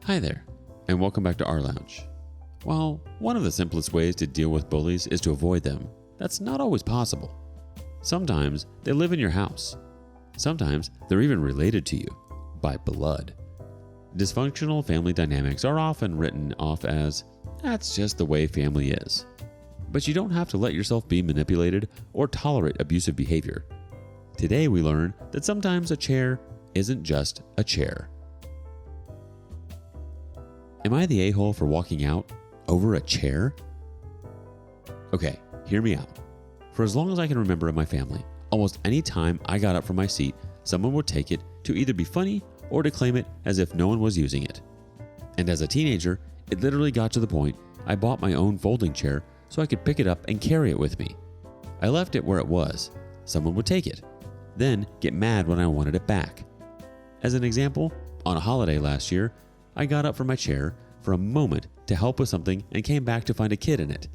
Hi there, and welcome back to rLounge. While one of the simplest ways to deal with bullies is to avoid them, that's not always possible. Sometimes they live in your house. Sometimes they're even related to you by blood. Dysfunctional family dynamics are often written off as, that's just the way family is. But you don't have to let yourself be manipulated or tolerate abusive behavior. Today we learn that sometimes a chair isn't just a chair. Am I the a-hole for walking out over a chair? Okay, hear me out. For as long as I can remember in my family, almost any time I got up from my seat, someone would take it to either be funny or to claim it as if no one was using it. And as a teenager, it literally got to the point I bought my own folding chair so I could pick it up and carry it with me. I left it where it was. Someone would take it, then get mad when I wanted it back. As an example, on a holiday last year, I got up from my chair for a moment to help with something and came back to find a kid in it.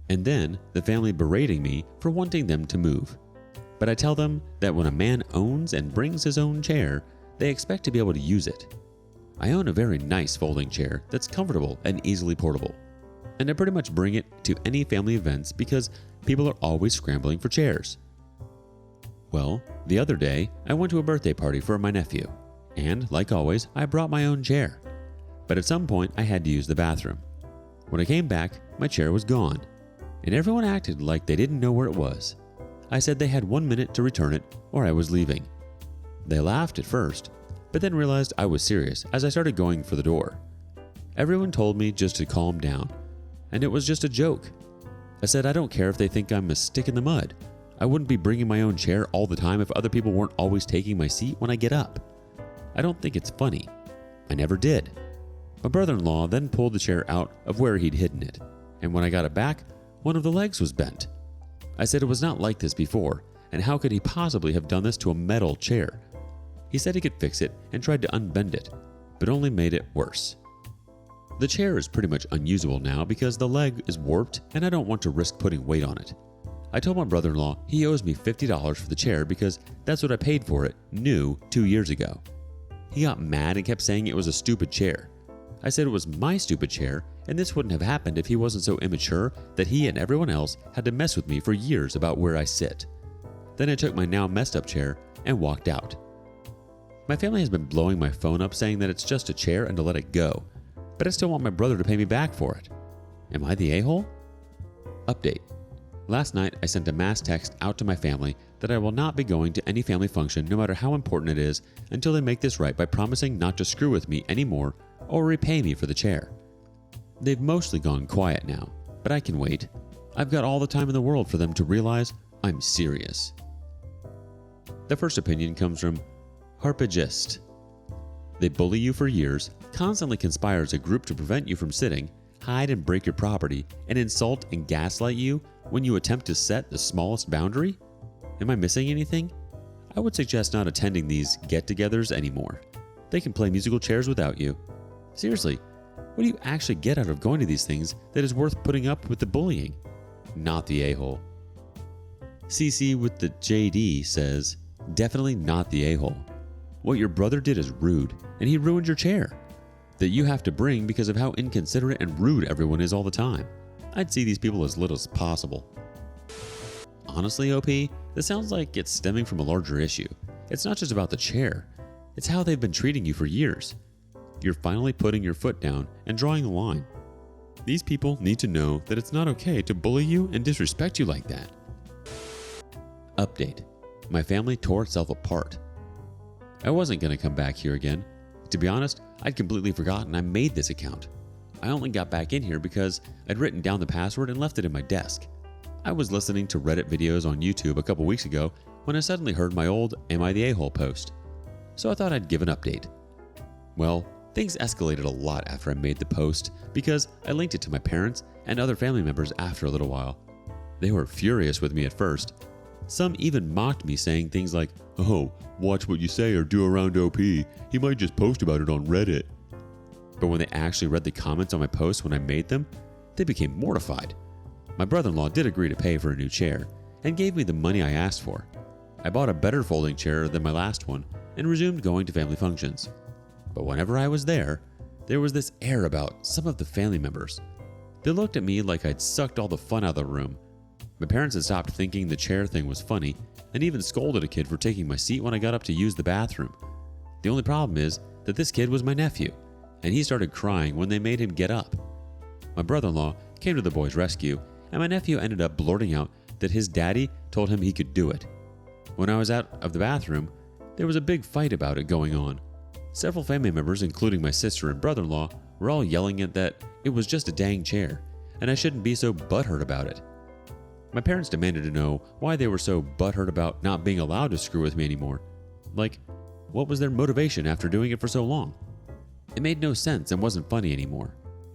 And then the family berating me for wanting them to move. But I tell them that when a man owns and brings his own chair, they expect to be able to use it. I own a very nice folding chair that's comfortable and easily portable. And I pretty much bring it to any family events because people are always scrambling for chairs. Well, the other day, I went to a birthday party for my nephew. And, like always, I brought my own chair. But at some point, I had to use the bathroom. When I came back, my chair was gone. And everyone acted like they didn't know where it was. I said they had 1 minute to return it or I was leaving. They laughed at first, but then realized I was serious as I started going for the door. Everyone told me just to calm down, and it was just a joke. I said I don't care if they think I'm a stick in the mud. I wouldn't be bringing my own chair all the time if other people weren't always taking my seat when I get up. I don't think it's funny. I never did. My brother-in-law then pulled the chair out of where he'd hidden it, and when I got it back, one of the legs was bent. I said it was not like this before, and how could he possibly have done this to a metal chair? He said he could fix it and tried to unbend it, but only made it worse. The chair is pretty much unusable now because the leg is warped and I don't want to risk putting weight on it. I told my brother-in-law he owes me $50 for the chair because that's what I paid for it new 2 years ago. He got mad and kept saying it was a stupid chair. I said it was my stupid chair and this wouldn't have happened if he wasn't so immature that he and everyone else had to mess with me for years about where I sit. Then I took my now messed up chair and walked out. My family has been blowing my phone up saying that it's just a chair and to let it go, but I still want my brother to pay me back for it. Am I the a-hole? Update. Last night I sent a mass text out to my family that I will not be going to any family function no matter how important it is until they make this right by promising not to screw with me anymore or repay me for the chair. They've mostly gone quiet now, but I can wait. I've got all the time in the world for them to realize I'm serious. The first opinion comes from Harpagist. They bully you for years, constantly conspire as a group to prevent you from sitting, hide and break your property, and insult and gaslight you when you attempt to set the smallest boundary? Am I missing anything? I would suggest not attending these get-togethers anymore. They can play musical chairs without you. Seriously, what do you actually get out of going to these things that is worth putting up with the bullying? Not the a-hole. CC with the JD says, definitely not the a-hole. What your brother did is rude, and he ruined your chair that you have to bring because of how inconsiderate and rude everyone is all the time. I'd see these people as little as possible. Honestly, OP, this sounds like it's stemming from a larger issue. It's not just about the chair. It's how they've been treating you for years. You're finally putting your foot down and drawing the line. These people need to know that it's not okay to bully you and disrespect you like that. Update. My family tore itself apart. I wasn't going to come back here again. To be honest, I'd completely forgotten I made this account. I only got back in here because I'd written down the password and left it in my desk. I was listening to Reddit videos on YouTube a couple weeks ago when I suddenly heard my old Am I the A-hole post. So I thought I'd give an update. Well, things escalated a lot after I made the post because I linked it to my parents and other family members after a little while. They were furious with me at first. Some even mocked me saying things like, "Oh, watch what you say or do around OP. He might just post about it on Reddit." But when they actually read the comments on my posts when I made them, they became mortified. My brother-in-law did agree to pay for a new chair and gave me the money I asked for. I bought a better folding chair than my last one and resumed going to family functions. But whenever I was there, there was this air about some of the family members. They looked at me like I'd sucked all the fun out of the room. My parents had stopped thinking the chair thing was funny and even scolded a kid for taking my seat when I got up to use the bathroom. The only problem is that this kid was my nephew, and he started crying when they made him get up. My brother-in-law came to the boy's rescue, and my nephew ended up blurting out that his daddy told him he could do it. When I was out of the bathroom, there was a big fight about it going on. Several family members, including my sister and brother-in-law, were all yelling at that it was just a dang chair, and I shouldn't be so butthurt about it. My parents demanded to know why they were so butthurt about not being allowed to screw with me anymore. Like, what was their motivation after doing it for so long? It made no sense and wasn't funny anymore.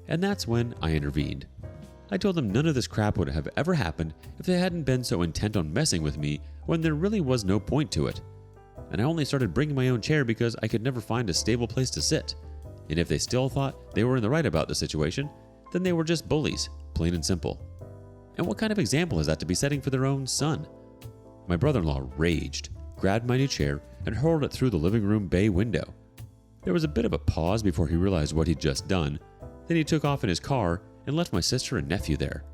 And that's when I intervened. I told them none of this crap would have ever happened if they hadn't been so intent on messing with me when there really was no point to it. And I only started bringing my own chair because I could never find a stable place to sit. And if they still thought they were in the right about the situation, then they were just bullies, plain and simple. And what kind of example is that to be setting for their own son? My brother-in-law raged, grabbed my new chair, and hurled it through the living room bay window. There was a bit of a pause before he realized what he'd just done. Then he took off in his car and left my sister and nephew there.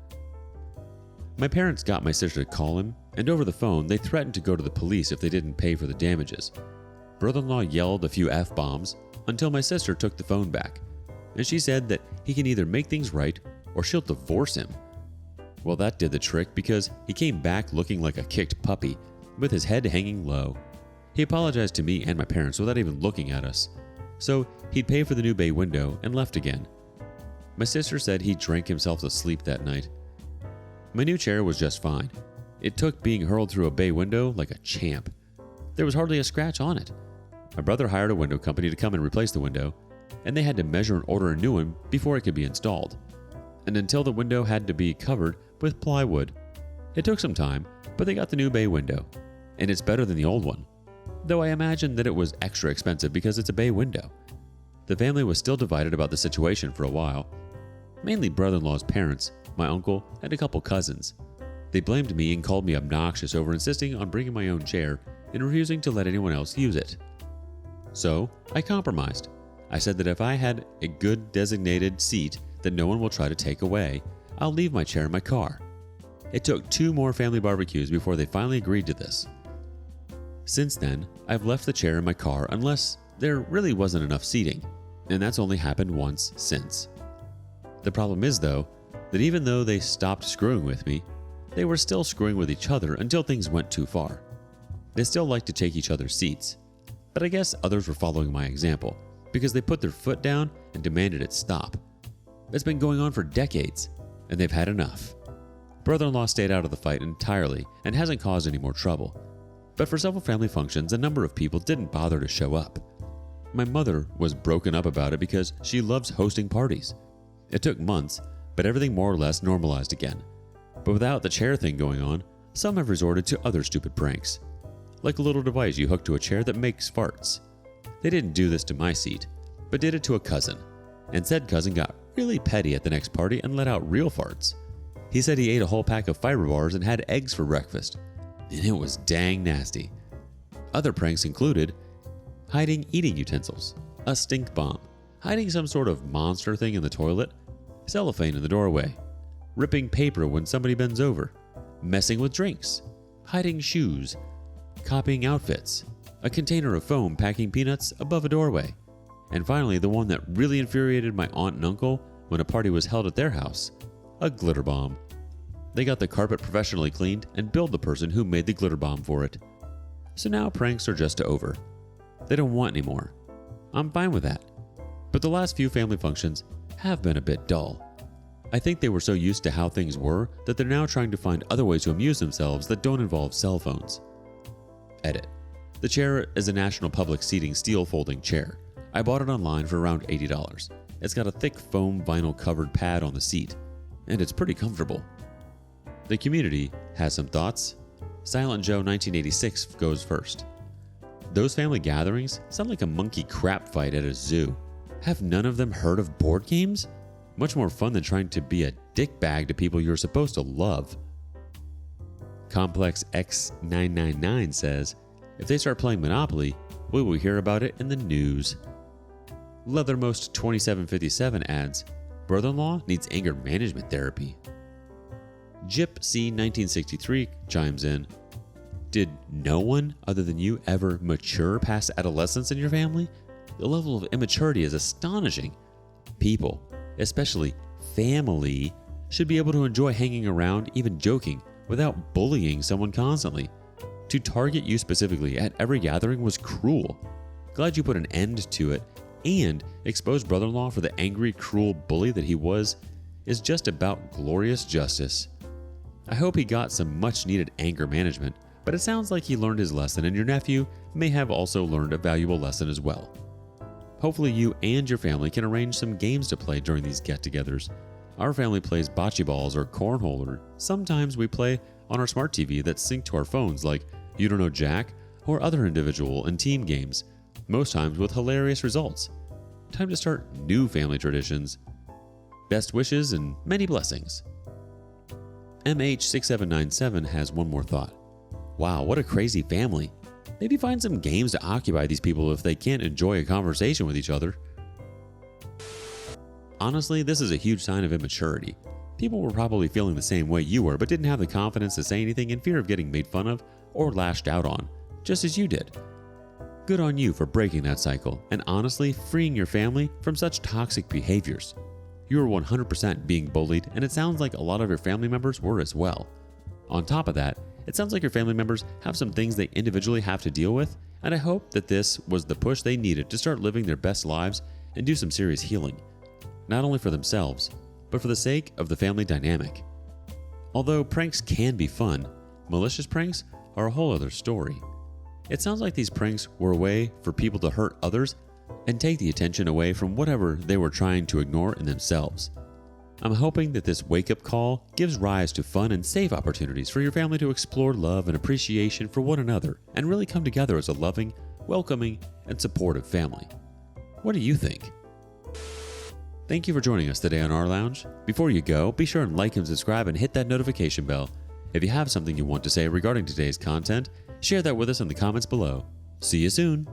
My parents got my sister to call him, and over the phone they threatened to go to the police if they didn't pay for the damages. Brother-in-law yelled a few F-bombs until my sister took the phone back, and she said that he can either make things right or she'll divorce him. Well, that did the trick because he came back looking like a kicked puppy, with his head hanging low. He apologized to me and my parents without even looking at us. So he'd pay for the new bay window and left again. My sister said he drank himself to sleep that night. My new chair was just fine. It took being hurled through a bay window like a champ. There was hardly a scratch on it. My brother hired a window company to come and replace the window, and they had to measure and order a new one before it could be installed. And until the window had to be covered with plywood. It took some time, but they got the new bay window, and it's better than the old one. Though I imagine that it was extra expensive because it's a bay window. The family was still divided about the situation for a while. Mainly brother-in-law's parents, my uncle, and a couple cousins. They blamed me and called me obnoxious over insisting on bringing my own chair and refusing to let anyone else use it. So I compromised. I said that if I had a good designated seat that no one will try to take away, I'll leave my chair in my car. It took 2 more family barbecues before they finally agreed to this. Since then, I've left the chair in my car unless there really wasn't enough seating, and that's only happened once since. The problem is, though, that even though they stopped screwing with me, they were still screwing with each other until things went too far. They still liked to take each other's seats, but I guess others were following my example because they put their foot down and demanded it stop. It's been going on for decades, and they've had enough. Brother-in-law stayed out of the fight entirely and hasn't caused any more trouble. But for several family functions, a number of people didn't bother to show up. My mother was broken up about it because she loves hosting parties. It took months, but everything more or less normalized again. But without the chair thing going on, some have resorted to other stupid pranks. Like a little device you hook to a chair that makes farts. They didn't do this to my seat, but did it to a cousin. And said cousin got really petty at the next party and let out real farts. He said he ate a whole pack of fiber bars and had eggs for breakfast. And it was dang nasty. Other pranks included hiding eating utensils, a stink bomb, hiding some sort of monster thing in the toilet, cellophane in the doorway, ripping paper when somebody bends over, messing with drinks, hiding shoes, copying outfits, a container of foam packing peanuts above a doorway, and finally the one that really infuriated my aunt and uncle when a party was held at their house, a glitter bomb. They got the carpet professionally cleaned and billed the person who made the glitter bomb for it. So now pranks are just over. They don't want any more. I'm fine with that. But the last few family functions have been a bit dull. I think they were so used to how things were that they're now trying to find other ways to amuse themselves that don't involve cell phones. Edit. The chair is a National Public Seating steel folding chair. I bought it online for around $80. It's got a thick foam vinyl covered pad on the seat, and it's pretty comfortable. The community has some thoughts. Silent Joe 1986 goes first. Those family gatherings sound like a monkey crap fight at a zoo. Have none of them heard of board games? Much more fun than trying to be a dickbag to people you're supposed to love. Complex X999 says, if they start playing Monopoly, we will hear about it in the news. Leathermost 2757 adds, brother-in-law needs anger management therapy. Jip C 1963 chimes in, did no one other than you ever mature past adolescence in your family? The level of immaturity is astonishing. People, especially family, should be able to enjoy hanging around, even joking, without bullying someone constantly. To target you specifically at every gathering was cruel. Glad you put an end to it and exposed brother-in-law for the angry, cruel bully that he was is just about glorious justice. I hope he got some much-needed anger management, but it sounds like he learned his lesson and your nephew may have also learned a valuable lesson as well. Hopefully you and your family can arrange some games to play during these get-togethers. Our family plays bocce balls or cornhole, or sometimes we play on our smart TV that's synced to our phones like You Don't Know Jack or other individual and team games, most times with hilarious results. Time to start new family traditions. Best wishes and many blessings. MH6797 has one more thought. Wow, what a crazy family. Maybe find some games to occupy these people if they can't enjoy a conversation with each other. Honestly, this is a huge sign of immaturity. People were probably feeling the same way you were, but didn't have the confidence to say anything in fear of getting made fun of or lashed out on, just as you did. Good on you for breaking that cycle and honestly freeing your family from such toxic behaviors. You were 100% being bullied, and it sounds like a lot of your family members were as well. On top of that, it sounds like your family members have some things they individually have to deal with, and I hope that this was the push they needed to start living their best lives and do some serious healing, not only for themselves, but for the sake of the family dynamic. Although pranks can be fun, malicious pranks are a whole other story. It sounds like these pranks were a way for people to hurt others and take the attention away from whatever they were trying to ignore in themselves. I'm hoping that this wake-up call gives rise to fun and safe opportunities for your family to explore love and appreciation for one another and really come together as a loving, welcoming, and supportive family. What do you think? Thank you for joining us today on rLounge. Before you go, be sure and like and subscribe and hit that notification bell. If you have something you want to say regarding today's content, share that with us in the comments below. See you soon.